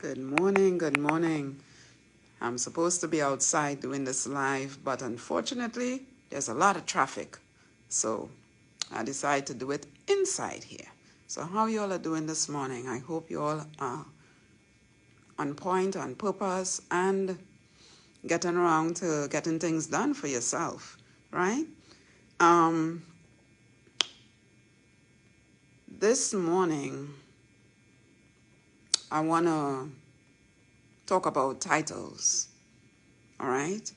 Good morning, good morning. I'm supposed to be outside doing this live, but unfortunately, there's a lot of traffic. So I decided to do it inside here. So how you all are doing this morning? I hope you all are on point, on purpose, and getting around to getting things done for yourself, right? Um, this morning, I want to talk about titles, all right?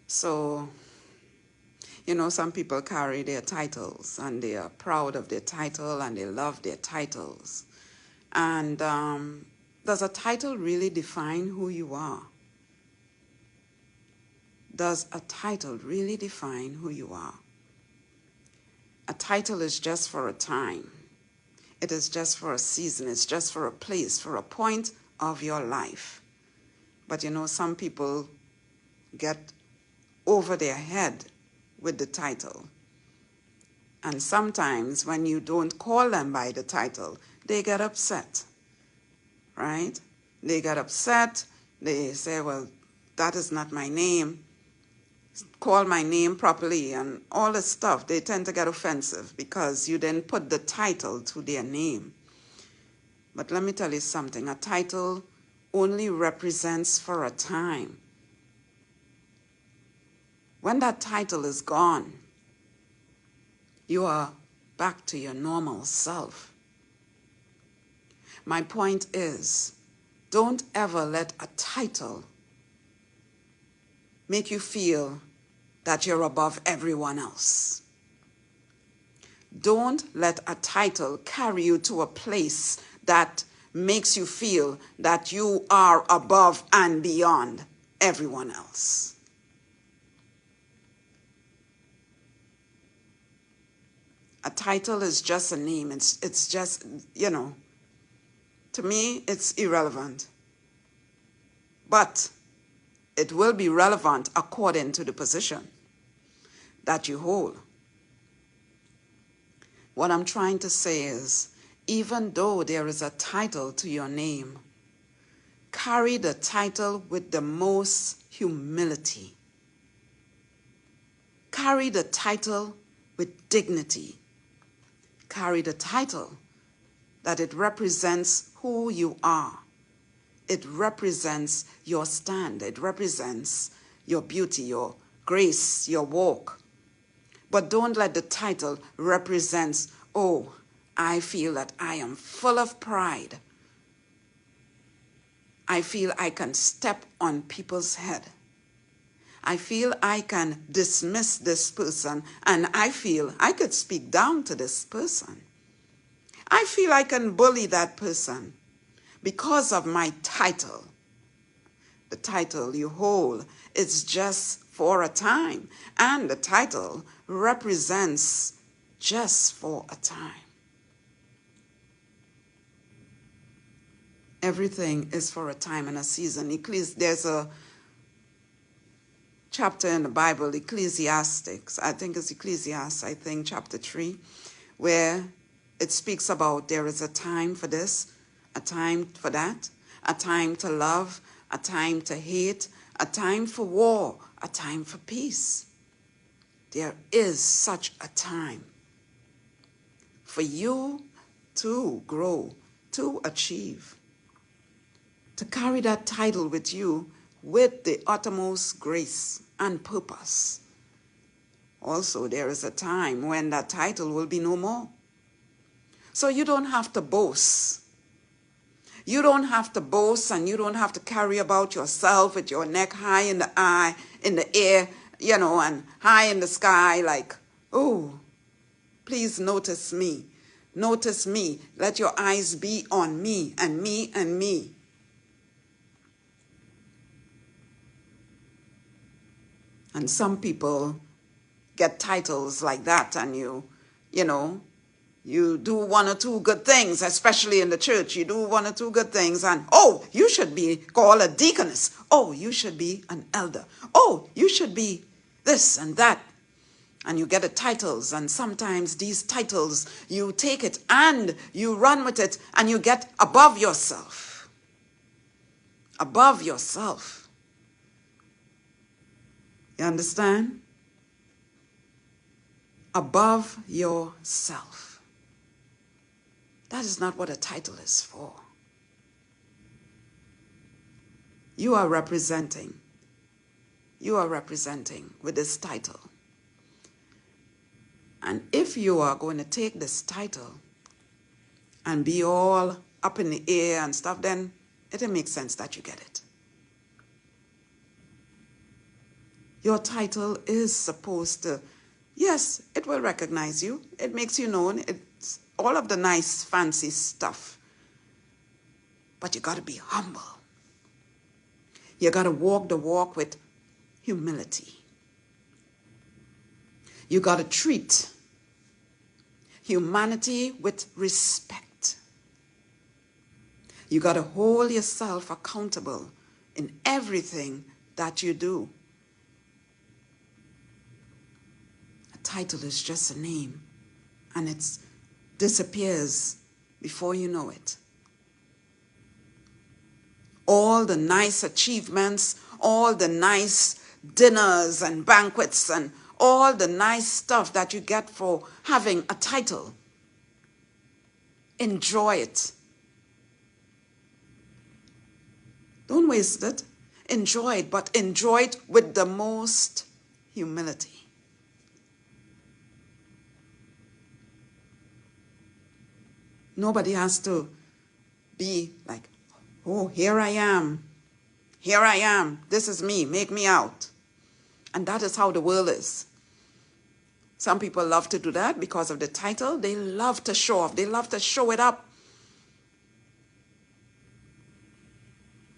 So some people carry their titles and they are proud of their title and they love their titles. And does a title really define who you are? Does a title really define who you are? A title is just for a time. It is just for a season. It's just for a place, for a point of your life. But some people get over their head with the title. And sometimes when you don't call them by the title, they get upset, right? They get upset. They say, well, that is not my name. Call my name properly and all this stuff. They tend to get offensive because you didn't put the title to their name. But let me tell you something. A title only represents for a time. When that title is gone, you are back to your normal self. My point is, don't ever let a title make you feel that you're above everyone else. Don't let a title carry you to a place that makes you feel that you are above and beyond everyone else. A title is just a name. It's just, to me, it's irrelevant. But it will be relevant according to the position that you hold. What I'm trying to say is, even though there is a title to your name, carry the title with the most humility. Carry the title with dignity. Carry the title that it represents who you are. It represents your stand. It represents your beauty, your grace, your walk. But don't let the title represent, oh, I feel that I am full of pride. I feel I can step on people's head. I feel I can dismiss this person, and I feel I could speak down to this person. I feel I can bully that person because of my title. The title you hold is just for a time, and the title represents just for a time. Everything is for a time and a season. There's a chapter in the Bible, Ecclesiastes, chapter 3, where it speaks about there is a time for this, a time for that, a time to love, a time to hate, a time for war, a time for peace. There is such a time for you to grow, to achieve, to carry that title with you with the uttermost grace and purpose. Also, there is a time when that title will be no more. So you don't have to boast. You don't have to boast, and you don't have to carry about yourself with your neck high in the air, and high in the sky like, oh, please notice me. Notice me. Let your eyes be on me and me and me. And some people get titles like that, and you do one or two good things, especially in the church. You do one or two good things, and, oh, you should be called a deaconess. Oh, you should be an elder. Oh, you should be this and that. And you get the titles, and sometimes these titles, you take it and you run with it, and you get above yourself. above yourself. You understand? Above yourself. That is not what a title is for. You are representing with this title. And if you are going to take this title and be all up in the air and stuff, then it makes sense that you get it. Your title is supposed to, yes, it will recognize you. It makes you known. It's all of the nice, fancy stuff. But you got to be humble. You got to walk the walk with humility. You got to treat humanity with respect. You got to hold yourself accountable in everything that you do. A title is just a name, and it disappears before you know it. All the nice achievements, all the nice dinners and banquets and all the nice stuff that you get for having a title. Enjoy it. Don't waste it. Enjoy it, but enjoy it with the most humility. Nobody has to be like, oh, here I am. Here I am. This is me. Make me out. And that is how the world is. Some people love to do that because of the title. They love to show off. They love to show it up.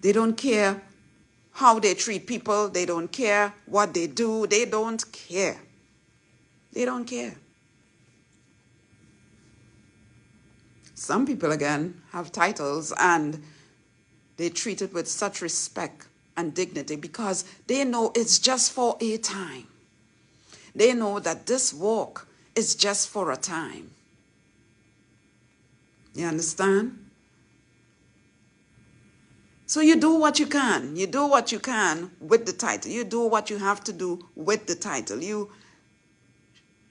They don't care how they treat people. They don't care what they do. They don't care. They don't care. Some people, again, have titles and they treat it with such respect and dignity because they know it's just for a time. They know that this walk is just for a time. You understand? So you do what you can. You do what you can with the title. You do what you have to do with the title. You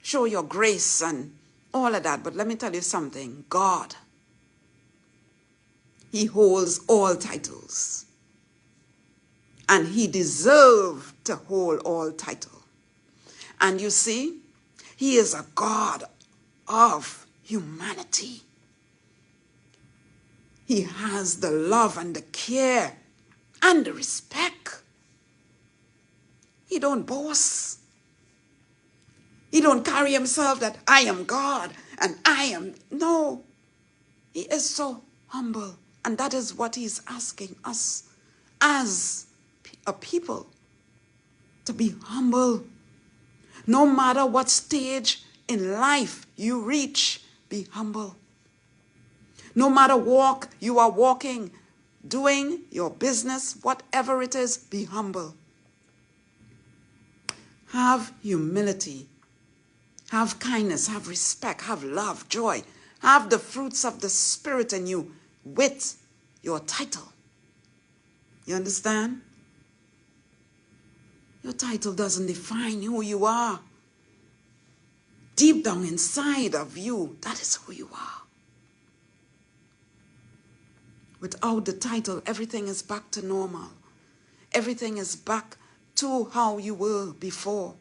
show your grace and all of that. But let me tell you something. God, He holds all titles. And He deserves to hold all titles. And you see, He is a God of humanity. He has the love and the care and the respect. He don't boast. He don't carry himself that I am God and I am. No. He is so humble. And that is what He's asking us as a people, to be humble. No matter what stage in life you reach, be humble. No matter walk you are walking, doing your business, whatever it is, be humble. Have humility. Have kindness. Have respect. Have love, joy. Have the fruits of the Spirit in you with your title. You understand? Your title doesn't define who you are. Deep down inside of you, that is who you are. Without the title, everything is back to normal. Everything is back to how you were before.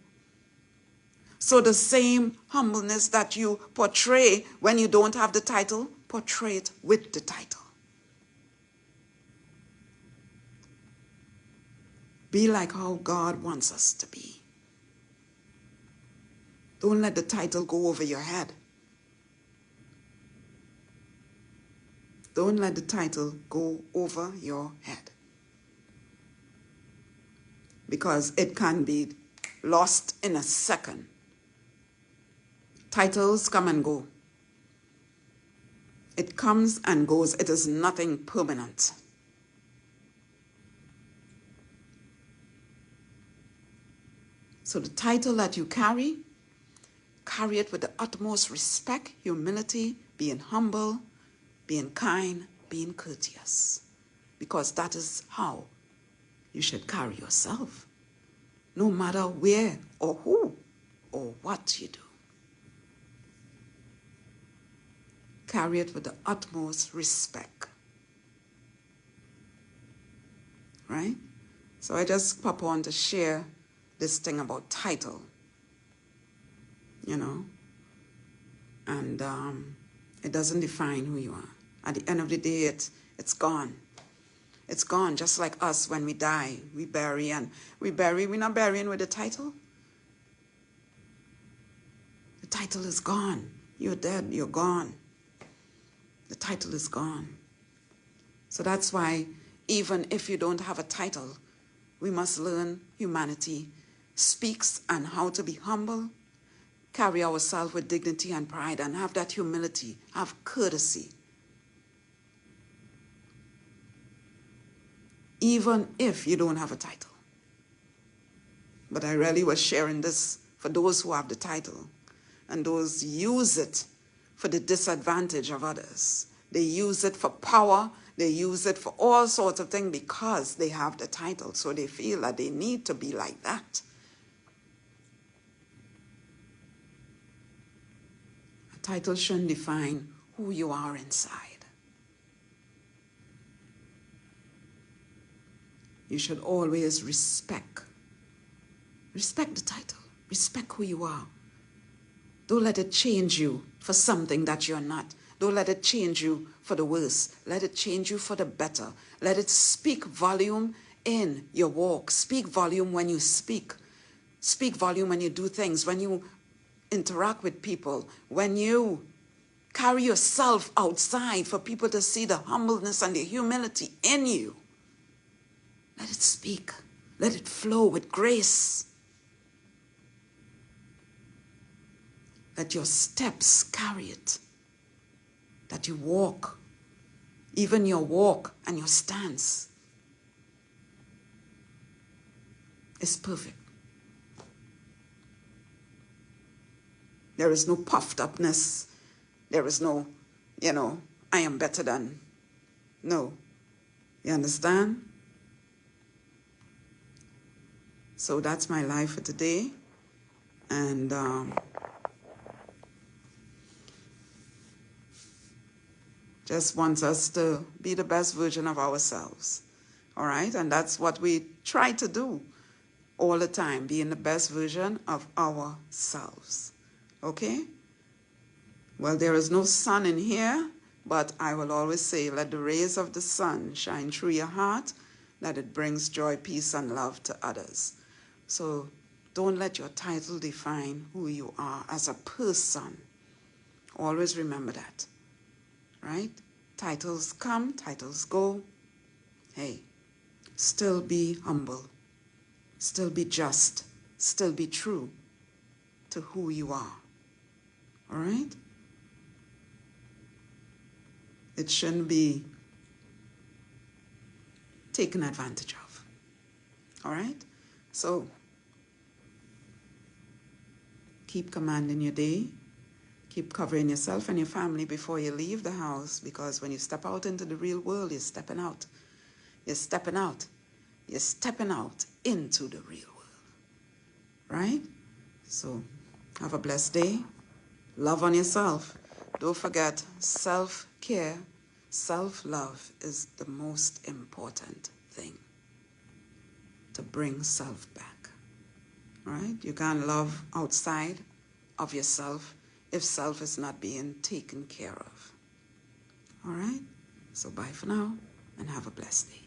So the same humbleness that you portray when you don't have the title, portray it with the title. Be like how God wants us to be. Don't let the title go over your head. Don't let the title go over your head. Because it can be lost in a second. Titles come and go. It comes and goes. It is nothing permanent. So the title that you carry it with the utmost respect, humility, being humble, being kind, being courteous. because that is how you should carry yourself, no matter where or who or what you do. Carry it with the utmost respect. Right? So I just pop on to share this thing about title, you know, and it doesn't define who you are. At the end of the day, it's gone. It's gone, just like us when we die. We bury, we're not burying with the title. The title is gone. You're dead, you're gone. The title is gone. So that's why even if you don't have a title, we must learn humanity speaks and how to be humble, carry ourselves with dignity and pride, and have that humility, have courtesy. Even if you don't have a title. But I really was sharing this for those who have the title, and those use it for the disadvantage of others. They use it for power. They use it for all sorts of things because they have the title. So they feel that they need to be like that. A title shouldn't define who you are inside. You should always respect the title. Respect who you are. Don't let it change you for something that you're not. Don't let it change you for the worse. Let it change you for the better. Let it speak volume in your walk. Speak volume when you speak. Speak volume when you do things, when you interact with people, when you carry yourself outside for people to see the humbleness and the humility in you. Let it speak. Let it flow with grace. Let your steps carry it. That you walk, even your walk and your stance is perfect. There is no puffed upness. There is no, I am better than. No. You understand? So that's my life for today. And just wants us to be the best version of ourselves. All right? And that's what we try to do all the time, being the best version of ourselves. Okay? Well, there is no sun in here, but I will always say, let the rays of the sun shine through your heart, that it brings joy, peace, and love to others. So don't let your title define who you are as a person. Always remember that. Right? Titles come, titles go. Hey, still be humble. Still be just. Still be true to who you are. All right? It shouldn't be taken advantage of. All right? So, keep commanding your day. Keep covering yourself and your family before you leave the house, because when you step out into the real world, you're stepping out. You're stepping out. You're stepping out into the real world. Right? So, have a blessed day. Love on yourself. Don't forget, self-care, self-love is the most important thing to bring self back. All right? You can't love outside of yourself if self is not being taken care of. All right? So bye for now and have a blessed day.